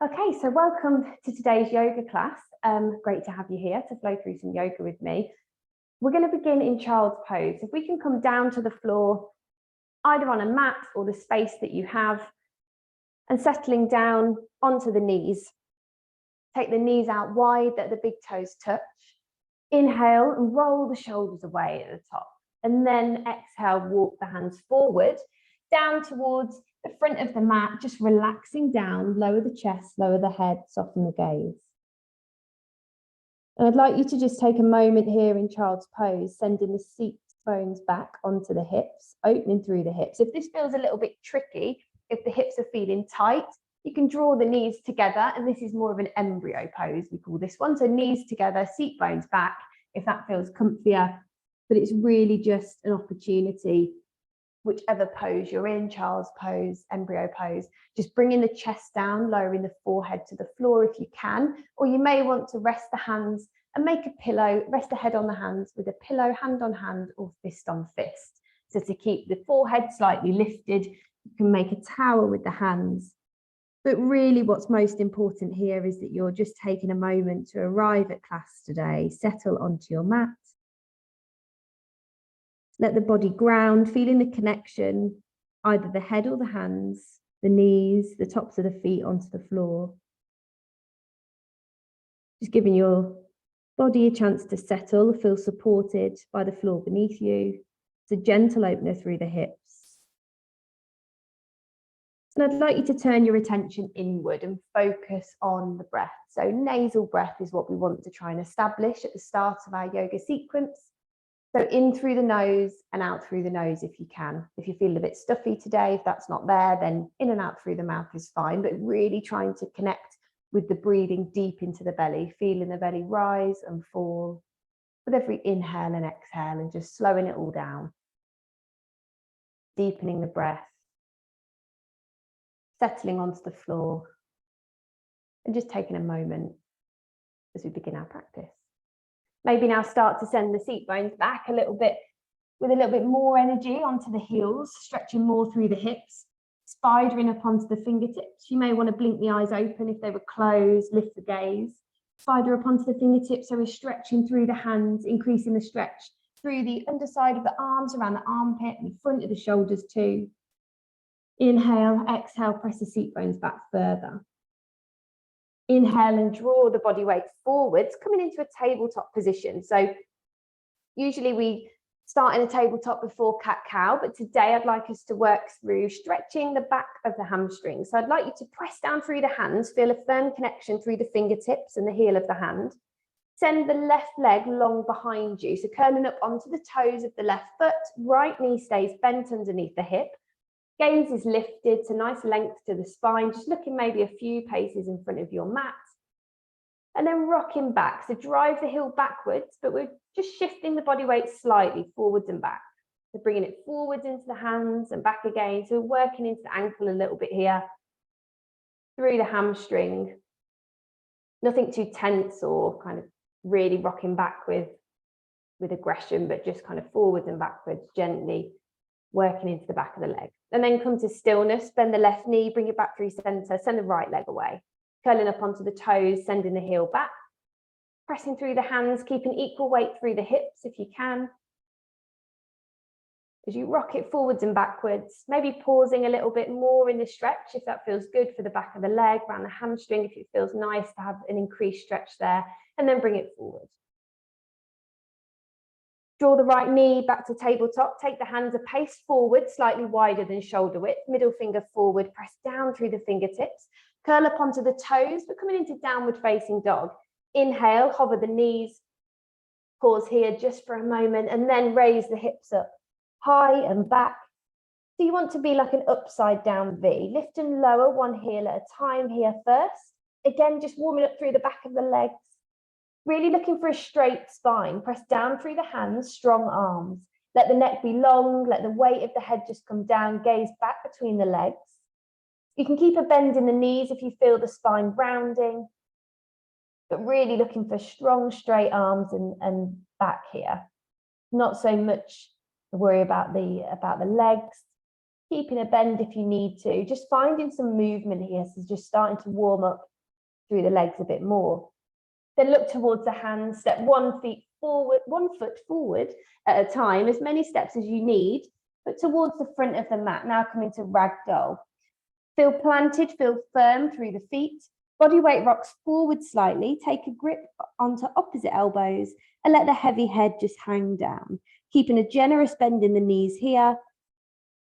Okay, so welcome to today's yoga class. Great to have you here to flow through some yoga with me. We're going to begin in child's pose. If we can come down to the floor, either on a mat or the space that you have, and settling down onto the knees. Take the knees out wide, that the big toes touch. Inhale and roll the shoulders away at the top. And then exhale, walk the hands forward, down towards the front of the mat, just relaxing down, lower the chest, lower the head, soften the gaze. And I'd like you to just take a moment here in child's pose, sending the seat bones back onto the hips, opening through the hips. If this feels a little bit tricky, if the hips are feeling tight, you can draw the knees together, and this is more of an embryo pose, we call this one. So knees together, seat bones back, if that feels comfier, but it's really just an opportunity, whichever pose you're in, child's pose, embryo pose, just bringing the chest down, lowering the forehead to the floor if you can, or you may want to rest the hands and make a pillow, rest the head on the hands with a pillow, hand on hand or fist on fist. So to keep the forehead slightly lifted, you can make a tower with the hands. But really what's most important here is that you're just taking a moment to arrive at class today, settle onto your mat. Let the body ground, feeling the connection, either the head or the hands, the knees, the tops of the feet onto the floor. Just giving your body a chance to settle, feel supported by the floor beneath you. It's a gentle opener through the hips. And I'd like you to turn your attention inward and focus on the breath. So nasal breath is what we want to try and establish at the start of our yoga sequence. So in through the nose and out through the nose if you can. If you feel a bit stuffy today, if that's not there, then in and out through the mouth is fine, but really trying to connect with the breathing deep into the belly, feeling the belly rise and fall with every inhale and exhale, and just slowing it all down. Deepening the breath, settling onto the floor, and just taking a moment as we begin our practice. Maybe now start to send the seat bones back a little bit, with a little bit more energy onto the heels, stretching more through the hips, spidering up onto the fingertips. You may want to blink the eyes open if they were closed, lift the gaze. Spider up onto the fingertips, so we're stretching through the hands, increasing the stretch through the underside of the arms, around the armpit and the front of the shoulders too. Inhale, exhale, press the seat bones back further. Inhale and draw the body weight forwards, coming into a tabletop position. So usually we start in a tabletop before cat-cow, but today I'd like us to work through stretching the back of the hamstring. So I'd like you to press down through the hands, feel a firm connection through the fingertips and the heel of the hand. Send the left leg long behind you, so curling up onto the toes of the left foot, right knee stays bent underneath the hip. Gaze is lifted to nice length to the spine, just looking maybe a few paces in front of your mat. And then rocking back, so drive the heel backwards, but we're just shifting the body weight slightly forwards and back. So bringing it forwards into the hands and back again. So we're working into the ankle a little bit here, through the hamstring. Nothing too tense or kind of really rocking back with aggression, but just kind of forwards and backwards, gently working into the back of the leg. And then come to stillness, bend the left knee, bring it back through center, send the right leg away. Curling up onto the toes, sending the heel back. Pressing through the hands, keeping equal weight through the hips if you can. As you rock it forwards and backwards, maybe pausing a little bit more in the stretch if that feels good for the back of the leg, around the hamstring if it feels nice to have an increased stretch there, and then bring it forward. Draw the right knee back to tabletop, take the hands a pace forward, slightly wider than shoulder width, middle finger forward, press down through the fingertips, curl up onto the toes, but coming into downward facing dog. Inhale, hover the knees, pause here just for a moment, and then raise the hips up, high and back. So you want to be like an upside down V, lift and lower one heel at a time here first. Again, just warming up through the back of the legs. Really looking for a straight spine, press down through the hands, strong arms. Let the neck be long, let the weight of the head just come down, gaze back between the legs. You can keep a bend in the knees if you feel the spine rounding, but really looking for strong, straight arms and back here. Not so much to worry about the legs. Keeping a bend if you need to, just finding some movement here, so just starting to warm up through the legs a bit more. Then look towards the hands, step 1 foot forward at a time, as many steps as you need, but towards the front of the mat. Now coming to ragdoll. Feel planted, feel firm through the feet. Body weight rocks forward slightly. Take a grip onto opposite elbows and let the heavy head just hang down. Keeping a generous bend in the knees here.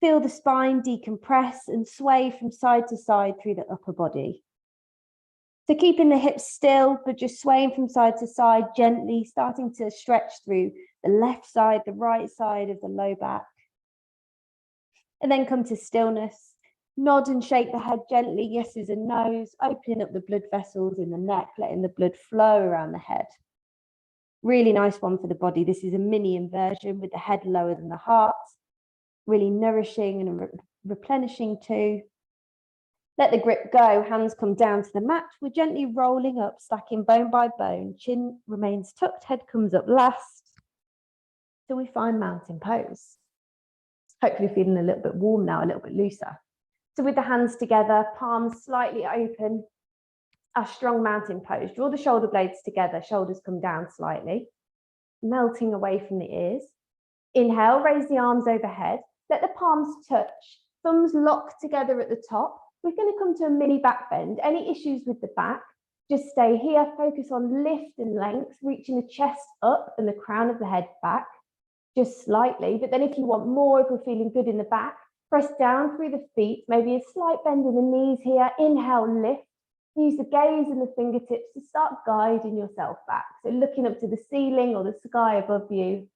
Feel the spine decompress and sway from side to side through the upper body. So keeping the hips still, but just swaying from side to side gently, starting to stretch through the left side, the right side of the low back. And then come to stillness. Nod and shake the head gently, yeses and nos, opening up the blood vessels in the neck, letting the blood flow around the head. Really nice one for the body. This is a mini inversion with the head lower than the heart. Really nourishing and replenishing too. Let the grip go, hands come down to the mat. We're gently rolling up, stacking bone by bone. Chin remains tucked, head comes up last. Till we find mountain pose. Hopefully feeling a little bit warm now, a little bit looser. So with the hands together, palms slightly open, our strong mountain pose. Draw the shoulder blades together, shoulders come down slightly, melting away from the ears. Inhale, raise the arms overhead. Let the palms touch, thumbs lock together at the top. We're going to come to a mini back bend. Any issues with the back, just stay here. Focus on lift and length, reaching the chest up and the crown of the head back, just slightly. But then if you want more, if we're feeling good in the back, press down through the feet, maybe a slight bend in the knees here. Inhale, lift. Use the gaze and the fingertips to start guiding yourself back. So looking up to the ceiling or the sky above you,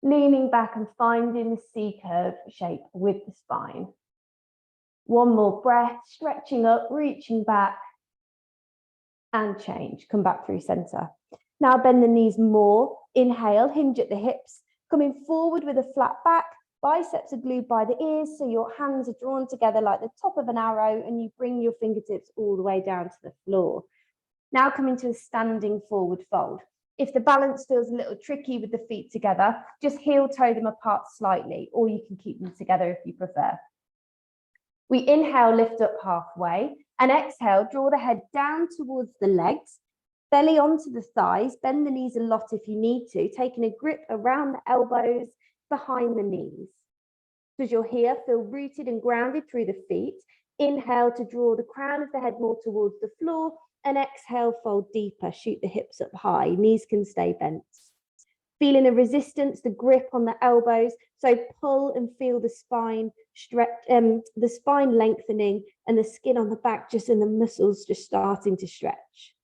leaning back and finding the C curve shape with the spine. One more breath, stretching up, reaching back, and change. Come back through center. Now bend the knees more. Inhale, hinge at the hips, coming forward with a flat back. Biceps are glued by the ears, so your hands are drawn together like the top of an arrow, and you bring your fingertips all the way down to the floor. Now coming to a standing forward fold. If the balance feels a little tricky with the feet together, just heel toe them apart slightly, or you can keep them together if you prefer. We inhale, lift up halfway, and exhale, draw the head down towards the legs, belly onto the thighs, bend the knees a lot if you need to, taking a grip around the elbows, behind the knees. So as you're here, feel rooted and grounded through the feet. Inhale to draw the crown of the head more towards the floor, and exhale, fold deeper, shoot the hips up high, knees can stay bent. Feeling a resistance, the grip on the elbows, so pull and feel the spine stretch, the spine lengthening and the skin on the back just and the muscles just starting to stretch.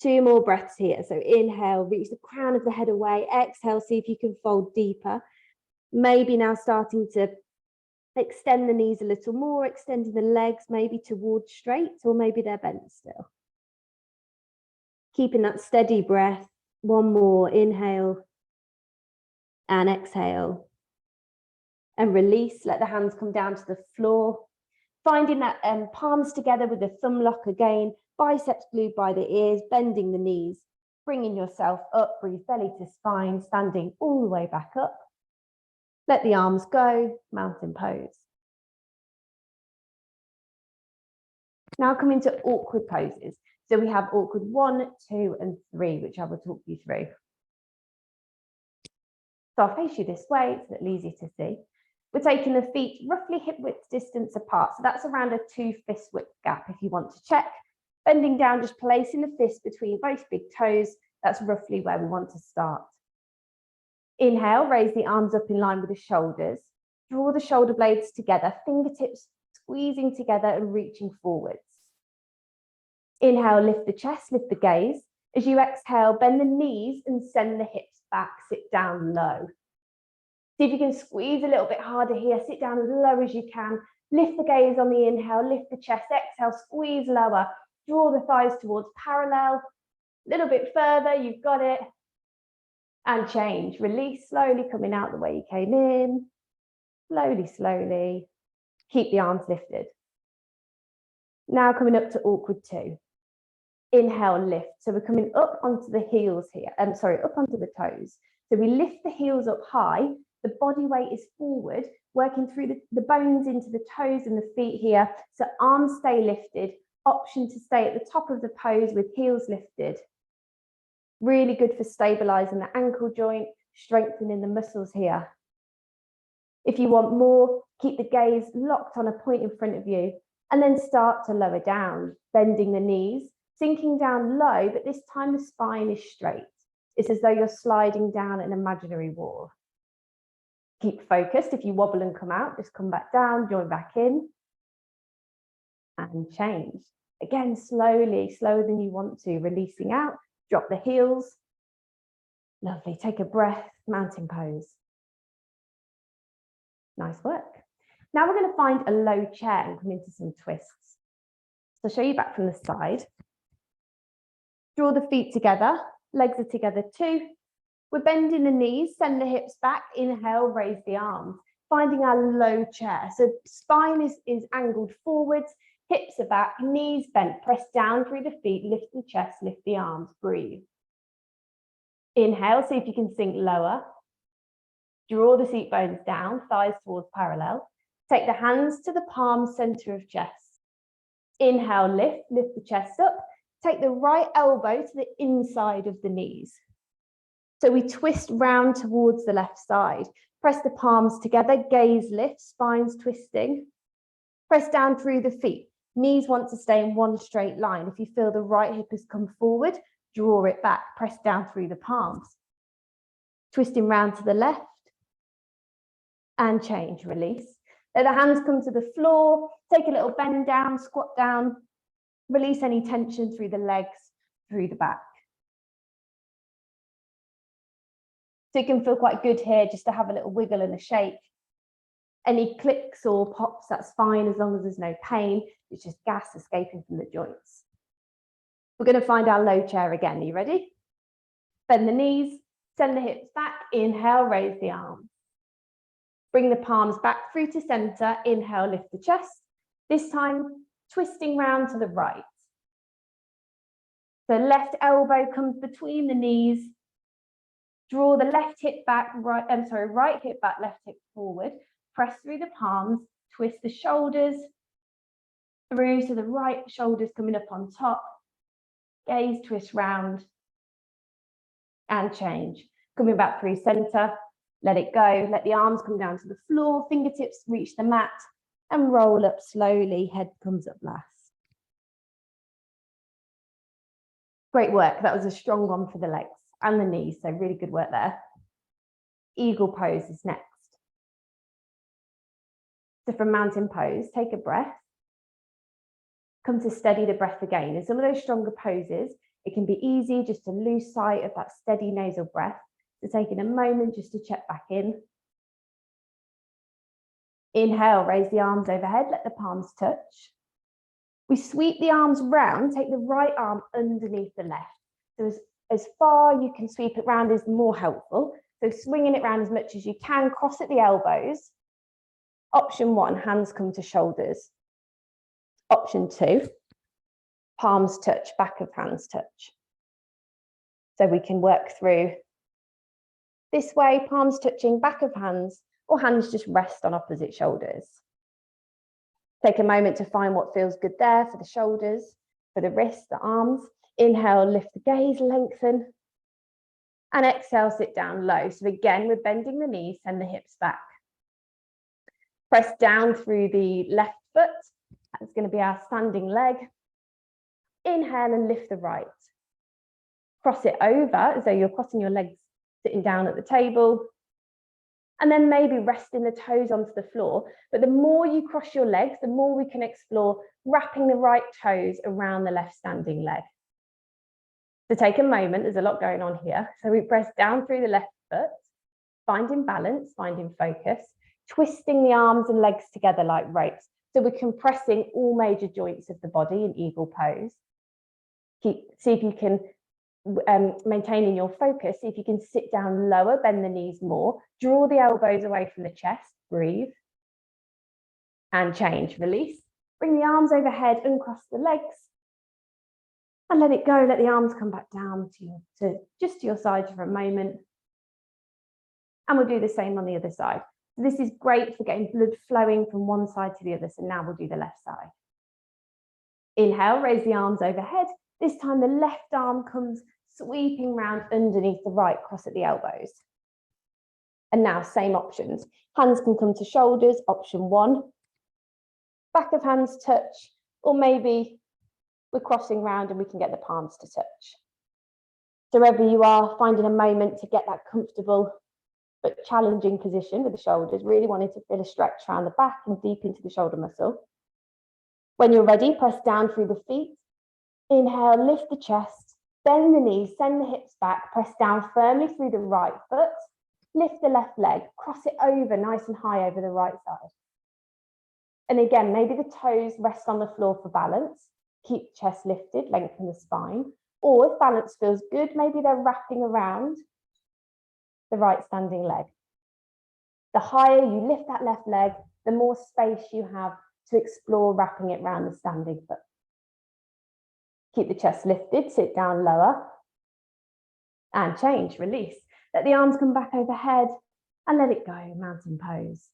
2 more breaths here. So inhale, reach the crown of the head away. Exhale, see if you can fold deeper. Maybe now starting to extend the knees a little more, extending the legs maybe towards straight, or maybe they're bent still. Keeping that steady breath. 1 more, inhale and exhale. And release, let the hands come down to the floor. Finding that palms together with the thumb lock again, biceps glued by the ears, bending the knees, bringing yourself up, breathe belly to spine, standing all the way back up. Let the arms go, mountain pose. Now come into awkward poses. So we have awkward 1, 2, and 3, which I will talk you through. So I'll face you this way, it's a little easier to see. We're taking the feet roughly hip width distance apart. So that's around a 2 fist width gap if you want to check. Bending down, just placing the fist between both big toes. That's roughly where we want to start. Inhale, raise the arms up in line with the shoulders. Draw the shoulder blades together, fingertips squeezing together and reaching forwards. Inhale, lift the chest, lift the gaze. As you exhale, bend the knees and send the hips back, sit down low. See if you can squeeze a little bit harder here, sit down as low as you can. Lift the gaze on the inhale, lift the chest, exhale, squeeze lower. Draw the thighs towards parallel. A little bit further, you've got it. And change, release slowly, coming out the way you came in. Slowly, slowly. Keep the arms lifted. Now coming up to awkward 2. Inhale, lift. So we're coming up onto the heels here. Up onto the toes. So we lift the heels up high. The body weight is forward, working through the bones into the toes and the feet here. So arms stay lifted. Option to stay at the top of the pose with heels lifted. Really good for stabilizing the ankle joint, strengthening the muscles here. If you want more, keep the gaze locked on a point in front of you and then start to lower down, bending the knees, sinking down low, but this time the spine is straight. It's as though you're sliding down an imaginary wall. Keep focused. If you wobble and come out, just come back down, join back in, and change. Again, slowly, slower than you want to, releasing out, drop the heels. Lovely, take a breath, mountain pose. Nice work. Now we're going to find a low chair and come into some twists. So I'll show you back from the side. Draw the feet together, legs are together too. We're bending the knees, send the hips back, inhale, raise the arms, finding our low chair. So spine is angled forwards, hips are back, knees bent, press down through the feet, lift the chest, lift the arms, breathe. Inhale, see if you can sink lower. Draw the seat bones down, thighs towards parallel. Take the hands to the palms, center of chest. Inhale, lift the chest up. Take the right elbow to the inside of the knees. So we twist round towards the left side. Press the palms together, gaze lift, spines twisting. Press down through the feet. Knees want to stay in one straight line. If you feel the right hip has come forward, draw it back, press down through the palms. Twisting round to the left and change, release. Let the hands come to the floor, take a little bend down, squat down, release any tension through the legs, through the back. So it can feel quite good here just to have a little wiggle and a shake. Any clicks or pops, that's fine as long as there's no pain. It's just gas escaping from the joints. We're going to find our low chair again. Are you ready? Bend the knees, send the hips back, inhale, raise the arms. Bring the palms back through to center, inhale, lift the chest. This time, twisting round to the right. The left elbow comes between the knees. Draw the left hip back, right hip back, left hip forward. Press through the palms, twist the shoulders through, so the right shoulder's coming up on top. Gaze, twist round and change. Coming back through center, let it go. Let the arms come down to the floor, fingertips reach the mat and roll up slowly, head comes up last. Great work, that was a strong one for the legs and the knees, so really good work there. Eagle pose is next. So from mountain pose, take a breath. Come to steady the breath again. In some of those stronger poses, it can be easy just to lose sight of that steady nasal breath. So taking a moment just to check back in. Inhale, raise the arms overhead, let the palms touch. We sweep the arms round, take the right arm underneath the left. So as far you can sweep it round is more helpful. So swinging it round as much as you can, cross at the elbows. Option 1, hands come to shoulders. Option 2, palms touch, back of hands touch. So we can work through this way, palms touching, back of hands, or hands just rest on opposite shoulders. Take a moment to find what feels good there for the shoulders, for the wrists, the arms. Inhale, lift the gaze, lengthen. And exhale, sit down low. So again, we're bending the knees, send the hips back. Press down through the left foot. That's going to be our standing leg. Inhale and lift the right. Cross it over as though you're crossing your legs, sitting down at the table. And then maybe resting the toes onto the floor. But the more you cross your legs, the more we can explore wrapping the right toes around the left standing leg. So take a moment, there's a lot going on here. So we press down through the left foot, finding balance, finding focus, twisting the arms and legs together like ropes. So we're compressing all major joints of the body in eagle pose. See if you can, maintaining your focus, see if you can sit down lower, bend the knees more, draw the elbows away from the chest, breathe, and change, release. Bring the arms overhead, uncross the legs, and let it go. Let the arms come back down to just to your side for a moment. And we'll do the same on the other side. So this is great for getting blood flowing from one side to the other. So now we'll do the left side. Inhale, raise the arms overhead. This time the left arm comes sweeping round underneath the right, cross at the elbows. And now same options. Hands can come to shoulders, option 1. Back of hands touch, or maybe we're crossing round and we can get the palms to touch. So wherever you are, finding a moment to get that comfortable but challenging position with the shoulders, really wanting to feel a stretch around the back and deep into the shoulder muscle. When you're ready, press down through the feet. Inhale, lift the chest, bend the knees, send the hips back, press down firmly through the right foot, lift the left leg, cross it over nice and high over the right side. And again, maybe the toes rest on the floor for balance. Keep the chest lifted, lengthen the spine. Or if balance feels good, maybe they're wrapping around the right standing leg. The higher you lift that left leg, the more space you have to explore wrapping it around the standing foot. Keep the chest lifted, sit down lower, and change, release. Let the arms come back overhead and let it go, mountain pose.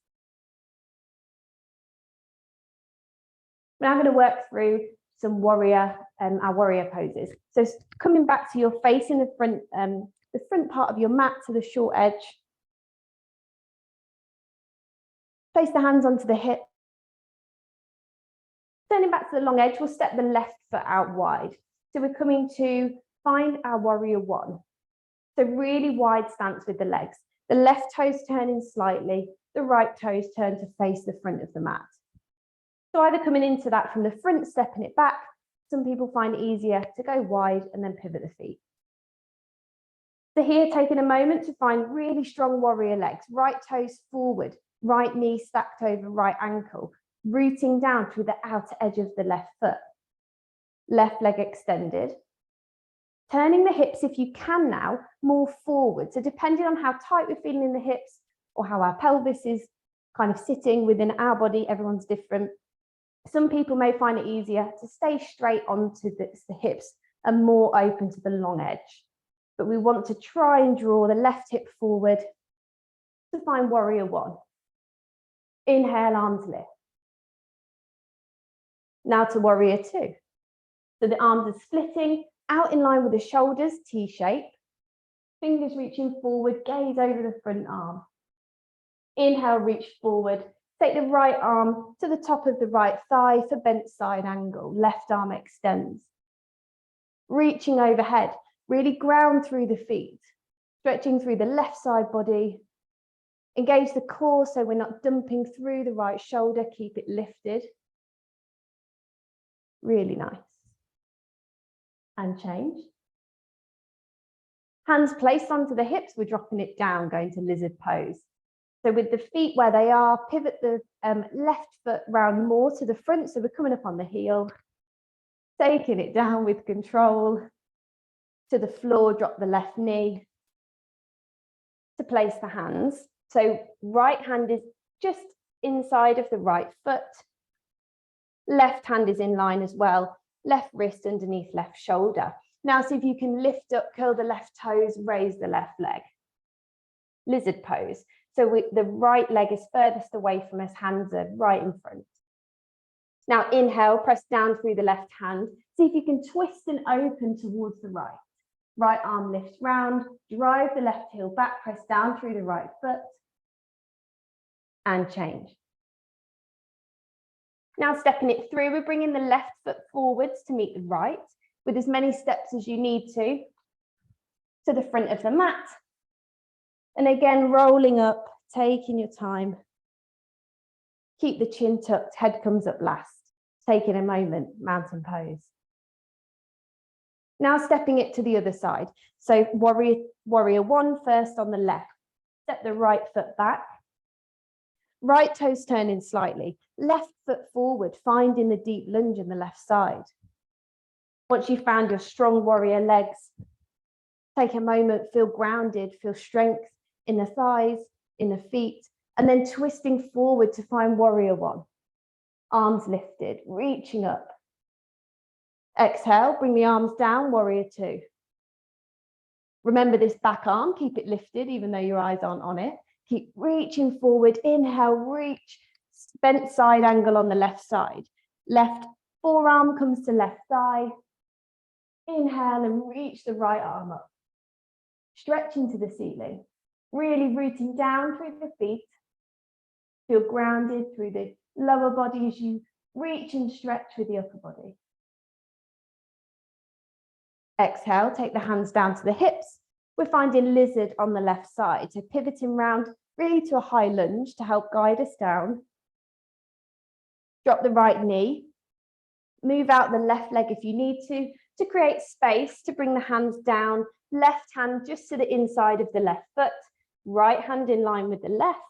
We're now going to work through some our warrior poses. So coming back to your face in the front part of your mat to the short edge. Place the hands onto the hip. Turning back to the long edge, we'll step the left foot out wide. So we're coming to find our warrior 1. So really wide stance with the legs. The left toes turning slightly, the right toes turn to face the front of the mat. So either coming into that from the front, stepping it back. Some people find it easier to go wide and then pivot the feet. So here, taking a moment to find really strong warrior legs, right toes forward, right knee stacked over right ankle, rooting down through the outer edge of the left foot. Left leg extended. Turning the hips, if you can now, more forward. So depending on how tight we're feeling in the hips or how our pelvis is kind of sitting within our body, everyone's different. Some people may find it easier to stay straight onto the hips and more open to the long edge. But we want to try and draw the left hip forward to find warrior 1. Inhale, arms lift. Now to warrior 2. So the arms are splitting out in line with the shoulders, T shape. Fingers reaching forward, gaze over the front arm. Inhale, reach forward. Take the right arm to the top of the right thigh for bent side angle. Left arm extends. Reaching overhead, really ground through the feet. Stretching through the left side body. Engage the core so we're not dumping through the right shoulder. Keep it lifted. Really nice. And change. Hands placed onto the hips, we're dropping it down, going to lizard pose. So with the feet where they are, pivot the left foot round more to the front. So we're coming up on the heel, taking it down with control to the floor, drop the left knee to place the hands. So right hand is just inside of the right foot. Left hand is in line as well. Left wrist underneath left shoulder. Now see if you can lift up, curl the left toes, raise the left leg. Lizard pose. So the right leg is furthest away from us, hands are right in front. Now inhale, press down through the left hand. See if you can twist and open towards the right. Right arm lifts round, drive the left heel back, press down through the right foot, and change. Now stepping it through, we're bringing the left foot forwards to meet the right, with as many steps as you need to the front of the mat. And again, rolling up, taking your time. Keep the chin tucked, head comes up last. Taking a moment, mountain pose. Now stepping it to the other side. So warrior 1 first on the left. Step the right foot back. Right toes turning slightly. Left foot forward, finding the deep lunge in the left side. Once you've found your strong warrior legs, take a moment, feel grounded, feel strength in the thighs, in the feet, and then twisting forward to find warrior 1. Arms lifted, reaching up. Exhale, bring the arms down, warrior 2. Remember this back arm, keep it lifted even though your eyes aren't on it. Keep reaching forward, inhale, reach, bent side angle on the left side. Left Forearm comes to left thigh. Inhale and reach the right arm up. Stretch into the ceiling. Really rooting down through the feet. Feel grounded through the lower body as you reach and stretch with the upper body. Exhale, take the hands down to the hips. We're finding lizard on the left side, so pivoting round really to a high lunge to help guide us down. Drop the right knee. Move out the left leg if you need to create space to bring the hands down. Left hand just to the inside of the left foot. Right hand in line with the left.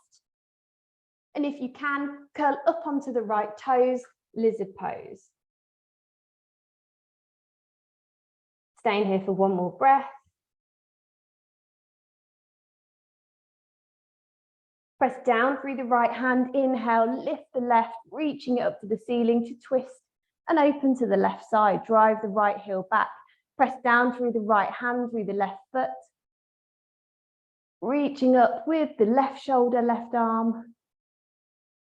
And if you can, curl up onto the right toes, lizard pose. Staying here for one more breath. Press down through the right hand, inhale, lift the left, reaching it up to the ceiling to twist and open to the left side. Drive the right heel back. Press down through the right hand, through the left foot. Reaching up with the left shoulder, left arm,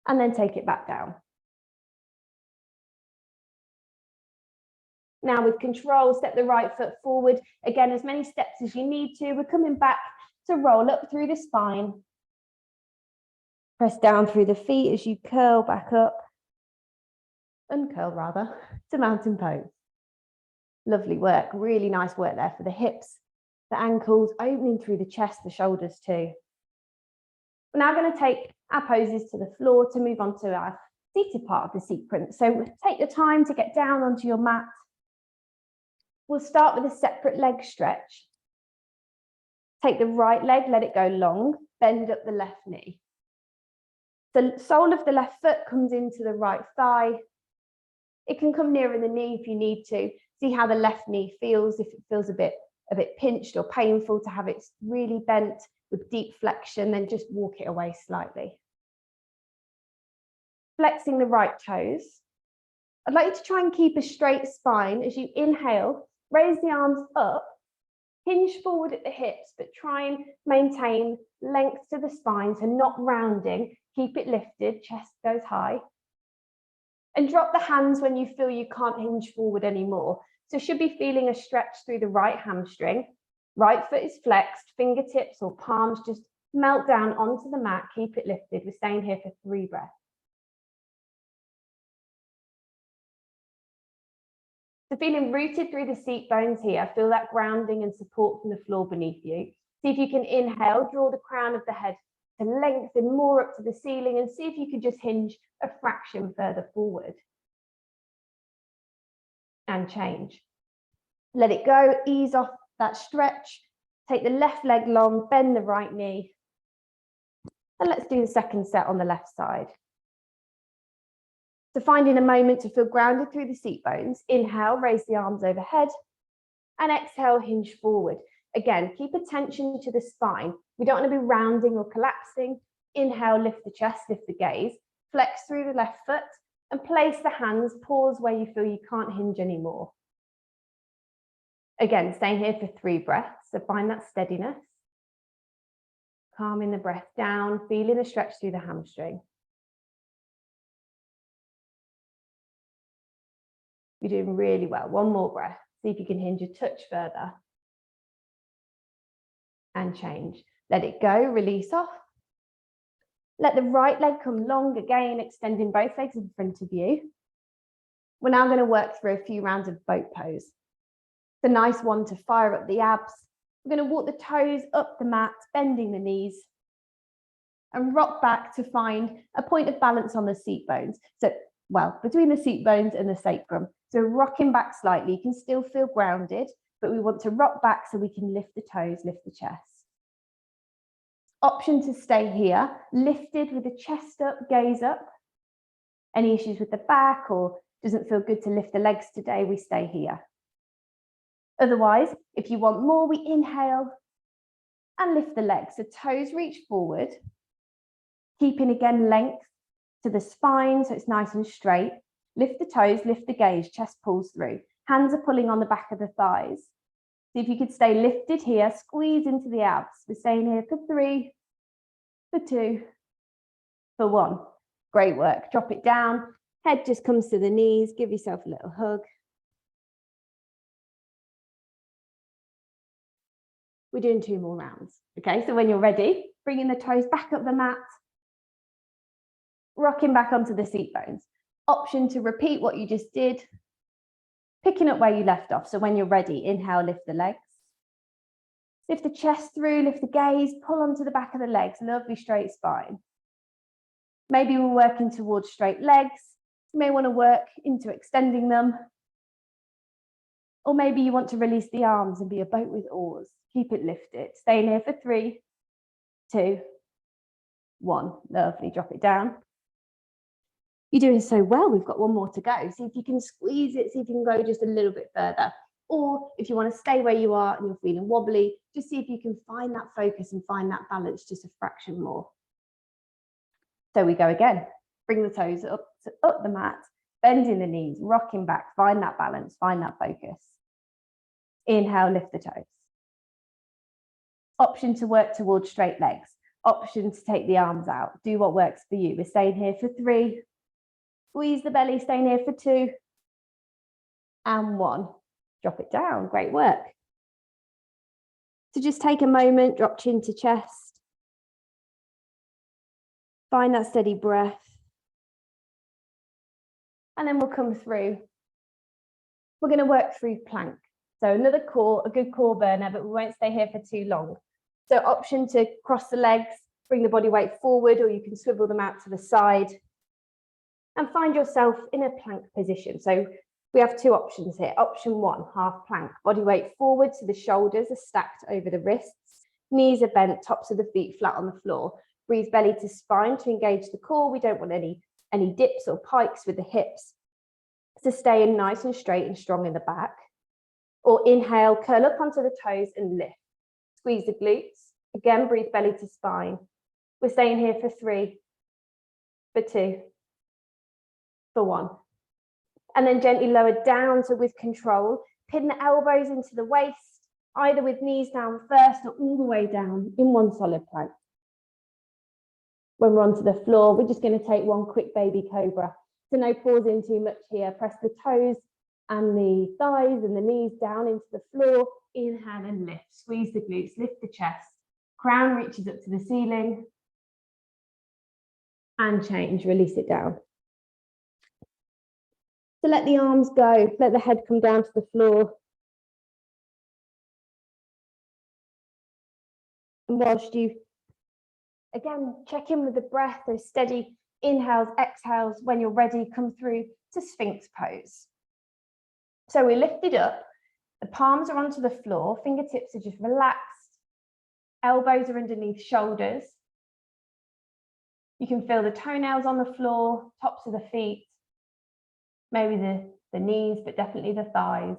and then take it back down. Now with control, step the right foot forward. Again, as many steps as you need to. We're coming back to roll up through the spine. Press down through the feet as you curl back up, uncurl rather, to mountain pose. Lovely work, really nice work there for the hips, the ankles, opening through the chest, the shoulders too. We're now going to take our poses to the floor to move on to our seated part of the sequence. So take your time to get down onto your mat. We'll start with a separate leg stretch. Take the right leg, let it go long, bend up the left knee. The sole of the left foot comes into the right thigh. It can come nearer the knee if you need to. See how the left knee feels, if it feels a bit pinched or painful to have it really bent with deep flexion, then just walk it away slightly. Flexing the right toes. I'd like you to try and keep a straight spine as you inhale, raise the arms up, hinge forward at the hips, but try and maintain length to the spine, so not rounding. Keep it lifted, chest goes high. And drop the hands when you feel you can't hinge forward anymore. So should be feeling a stretch through the right hamstring. Right foot is flexed, fingertips or palms just melt down onto the mat, keep it lifted. We're staying here for 3 breaths. So feeling rooted through the seat bones here, feel that grounding and support from the floor beneath you. See if you can inhale, draw the crown of the head to lengthen more up to the ceiling, and see if you could just hinge a fraction further forward. And change. Let it go, ease off that stretch. Take the left leg long, bend the right knee. And let's do the second set on the left side. So finding a moment to feel grounded through the seat bones. Inhale, raise the arms overhead. And exhale, hinge forward. Again, keep attention to the spine. We don't want to be rounding or collapsing. Inhale, lift the chest, lift the gaze. Flex through the left foot and place the hands, pause where you feel you can't hinge anymore. Again, staying here for 3 breaths, so find that steadiness. Calming the breath down, feeling a stretch through the hamstring. You're doing really well. 1 more breath. See if you can hinge a touch further. And change. Let it go, release off. Let the right leg come long again, extending both legs in front of you. We're now going to work through a few rounds of boat pose. It's a nice one to fire up the abs. We're going to walk the toes up the mat, bending the knees, and rock back to find a point of balance on the seat bones. So, well, between the seat bones and the sacrum. So rocking back slightly, you can still feel grounded, but we want to rock back so we can lift the toes, lift the chest. Option to stay here, lifted with the chest up, gaze up. Any issues with the back or doesn't feel good to lift the legs today, we stay here. Otherwise, if you want more, we inhale and lift the legs. So toes reach forward, keeping again length to the spine so it's nice and straight. Lift the toes, lift the gaze, chest pulls through. Hands are pulling on the back of the thighs. See if you could stay lifted here, squeeze into the abs. We're staying here for 3, for 2, for 1. Great work. Drop it down. Head just comes to the knees, give yourself a little hug. We're doing 2 more rounds. Okay, so when you're ready, bringing the toes back up the mat, rocking back onto the seat bones. Option to repeat what you just did, picking up where you left off. So when you're ready, inhale, lift the legs. Lift the chest through, lift the gaze, pull onto the back of the legs, lovely straight spine. Maybe we're working towards straight legs. You may want to work into extending them. Or maybe you want to release the arms and be a boat with oars. Keep it lifted. Stay in here for 3, 2, 1. Lovely, drop it down. You're doing so well. We've got 1 more to go. See if you can squeeze it, see if you can go just a little bit further. Or if you want to stay where you are and you're feeling wobbly, just see if you can find that focus and find that balance just a fraction more. So we go again. Bring the toes up the mat, bending the knees, rocking back, find that balance, find that focus. Inhale, lift the toes. Option to work towards straight legs. Option to take the arms out. Do what works for you. We're staying here for 3. Squeeze the belly, staying here for 2. And 1. Drop it down. Great work. So just take a moment, drop chin to chest. Find that steady breath. And then we'll come through. We're going to work through plank. So another core, a good core burner, but we won't stay here for too long. So option to cross the legs, bring the body weight forward, or you can swivel them out to the side and find yourself in a plank position. So we have 2 options here. Option 1, half plank, body weight forward so the shoulders are stacked over the wrists, knees are bent, tops of the feet flat on the floor. Breathe belly to spine to engage the core. We don't want any dips or pikes with the hips. So stay in nice and straight and strong in the back. Or inhale, curl up onto the toes and lift. Squeeze the glutes. Again, breathe belly to spine. We're staying here for 3, for 2, for 1. And then gently lower down, so with control, pin the elbows into the waist, either with knees down first or all the way down in one solid plank. When we're onto the floor, we're just going to take 1 quick baby cobra. So no pausing too much here. Press the toes and the thighs and the knees down into the floor. Inhale and lift. Squeeze the glutes, lift the chest. Crown reaches up to the ceiling. And change, release it down. So let the arms go, let the head come down to the floor. And whilst you, again, check in with the breath, those steady inhales, exhales. When you're ready, come through to Sphinx pose. So we're lifted up, the palms are onto the floor, fingertips are just relaxed, elbows are underneath shoulders. You can feel the toenails on the floor, tops of the feet, maybe the knees, but definitely the thighs,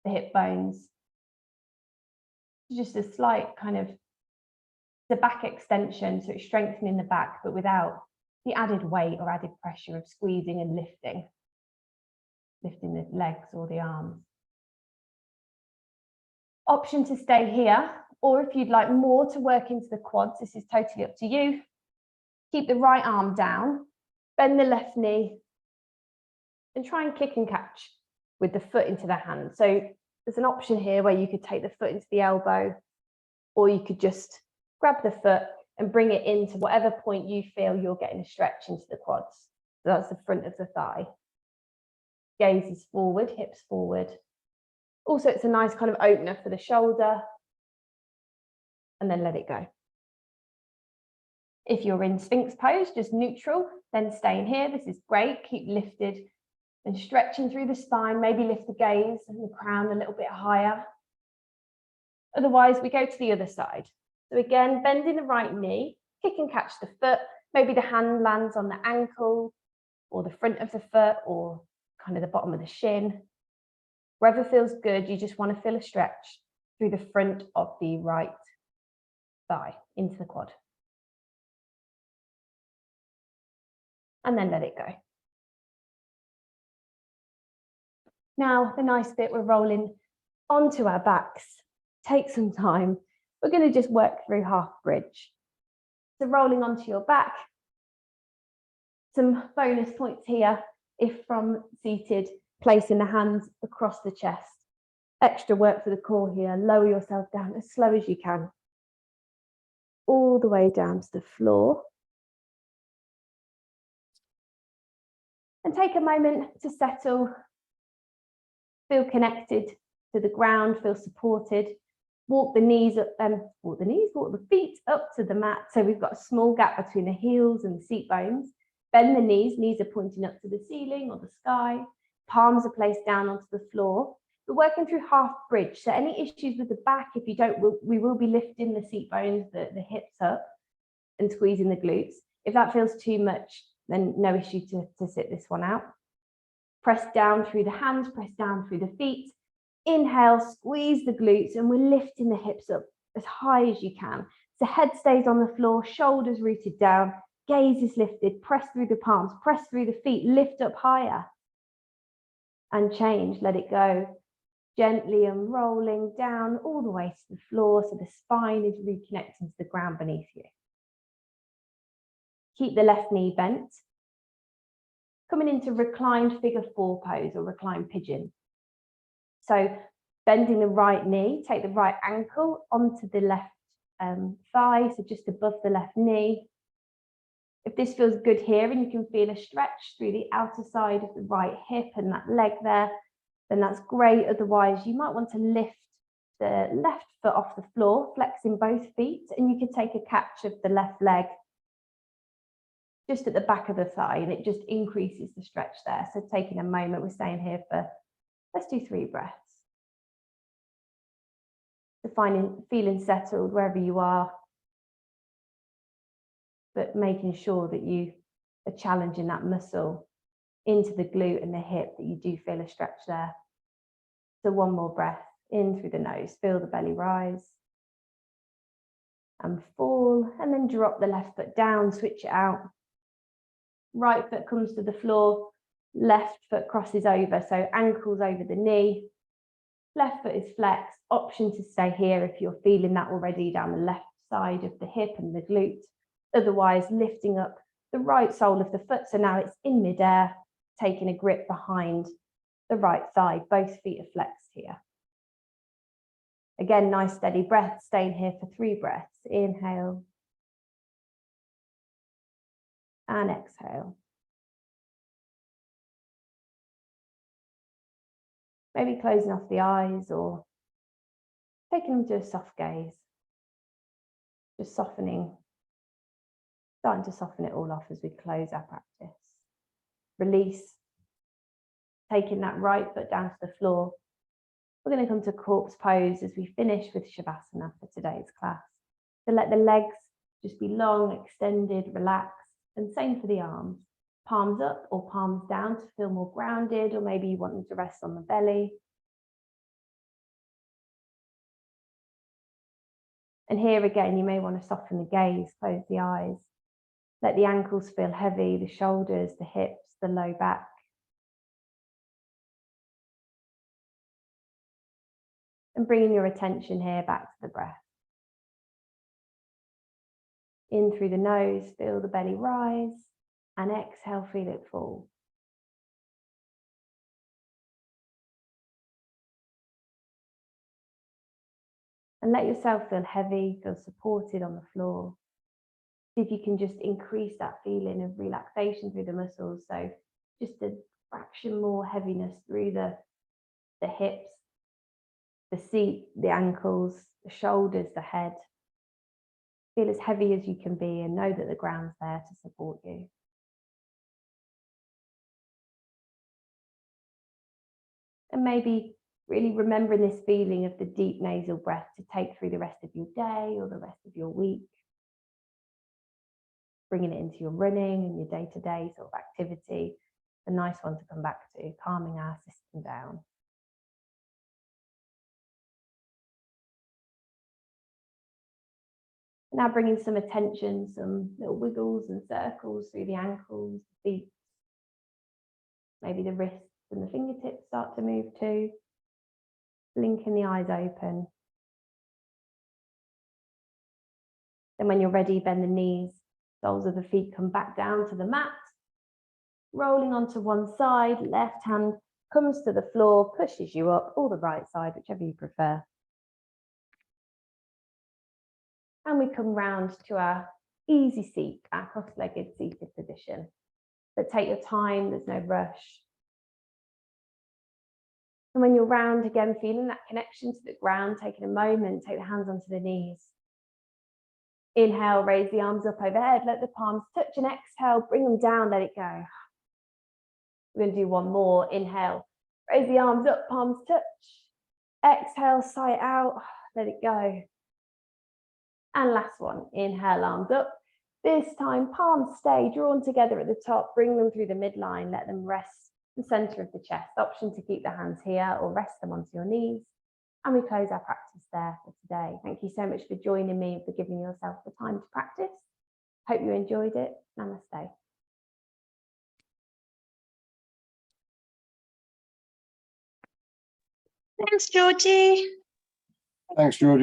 the hip bones. Just a slight kind of the back extension, so it's strengthening the back, but without the added weight or added pressure of squeezing and lifting the legs or the arms. Option to stay here, or if you'd like more to work into the quads, this is totally up to you. Keep the right arm down, bend the left knee, and try and kick and catch with the foot into the hand. So there's an option here where you could take the foot into the elbow, or you could just grab the foot and bring it into whatever point you feel you're getting a stretch into the quads. So that's the front of the thigh. Gaze is forward, hips forward. Also, it's a nice kind of opener for the shoulder. And then let it go. If you're in Sphinx pose, just neutral, then stay in here. This is great. Keep lifted and stretching through the spine. Maybe lift the gaze and the crown a little bit higher. Otherwise, we go to the other side. So again, bending the right knee, kick and catch the foot. Maybe the hand lands on the ankle or the front of the foot or kind of the bottom of the shin. Wherever feels good, you just want to feel a stretch through the front of the right thigh into the quad. And then let it go. Now, the nice bit, we're rolling onto our backs. Take some time. We're going to just work through half bridge. So rolling onto your back. Some bonus points here. If from seated, placing the hands across the chest. Extra work for the core here. Lower yourself down as slow as you can. All the way down to the floor. And take a moment to settle. Feel connected to the ground, feel supported. Walk the feet up to the mat. So we've got a small gap between the heels and the seat bones. Bend the knees are pointing up to the ceiling or the sky. Palms are placed down onto the floor. We're working through half bridge. So any issues with the back, if you don't, we will be lifting the seat bones, the hips up and squeezing the glutes. If that feels too much, then no issue to sit this one out. Press down through the hands, press down through the feet. Inhale, squeeze the glutes, and we're lifting the hips up as high as you can. So head stays on the floor, shoulders rooted down, gaze is lifted, press through the palms, press through the feet, lift up higher. And change, let it go. Gently unrolling down all the way to the floor so the spine is reconnecting to the ground beneath you. Keep the left knee bent. Coming into reclined figure 4 pose or reclined pigeon. So bending the right knee, take the right ankle onto the left thigh, so just above the left knee. If this feels good here and you can feel a stretch through the outer side of the right hip and that leg there, then that's great. Otherwise, you might want to lift the left foot off the floor, flexing both feet, and you could take a catch of the left leg just at the back of the thigh, and it just increases the stretch there. So taking a moment, we're staying here for, let's do 3 breaths. So feeling settled wherever you are, but making sure that you are challenging that muscle into the glute and the hip, that you do feel a stretch there. So 1 more breath in through the nose, feel the belly rise and fall, and then drop the left foot down, switch it out. Right foot comes to the floor, left foot crosses over, so ankles over the knee, left foot is flexed. Option to stay here if you're feeling that already down the left side of the hip and the glute. Otherwise, lifting up the right sole of the foot, so now it's in midair, taking a grip behind the right thigh. Both feet are flexed here. Again, nice steady breath, staying here for 3 breaths. Inhale and exhale. Maybe closing off the eyes or taking them to a soft gaze. Just softening, starting to soften it all off as we close our practice. Release, taking that right foot down to the floor. We're going to come to corpse pose as we finish with Shavasana for today's class. So let the legs just be long, extended, relaxed, and same for the arms. Palms up or palms down to feel more grounded, or maybe you want them to rest on the belly. And here again, you may want to soften the gaze, close the eyes. Let the ankles feel heavy, the shoulders, the hips, the low back. And bringing your attention here back to the breath. In through the nose, feel the belly rise, and exhale, feel it fall. And let yourself feel heavy, feel supported on the floor. See if you can just increase that feeling of relaxation through the muscles. So just a fraction more heaviness through the hips, the seat, the ankles, the shoulders, the head. Feel as heavy as you can be and know that the ground's there to support you. And maybe really remembering this feeling of the deep nasal breath to take through the rest of your day or the rest of your week. Bringing it into your running and your day-to-day sort of activity. A nice one to come back to, calming our system down. Now bringing some attention, some little wiggles and circles through the ankles, the feet. Maybe the wrists and the fingertips start to move too. Blinking the eyes open. Then when you're ready, bend the knees. Soles of the feet come back down to the mat. rolling onto one side, left hand comes to the floor, pushes you up, or the right side, whichever you prefer. And we come round to our easy seat, our cross-legged seated position. But take your time, there's no rush. And when you're round again, feeling that connection to the ground, taking a moment, take the hands onto the knees. Inhale, raise the arms up overhead, let the palms touch, and exhale, bring them down, let it go. We're going to do one more. Inhale, raise the arms up, palms touch. Exhale, sigh it out, let it go. And last one, inhale, arms up. This time, palms stay drawn together at the top, bring them through the midline, let them rest the center of the chest. Option to keep the hands here or rest them onto your knees. And we close our practice there for today. Thank you so much for joining me and for giving yourself the time to practice. Hope you enjoyed it. Namaste. Thanks, Georgie. Thanks, Georgi.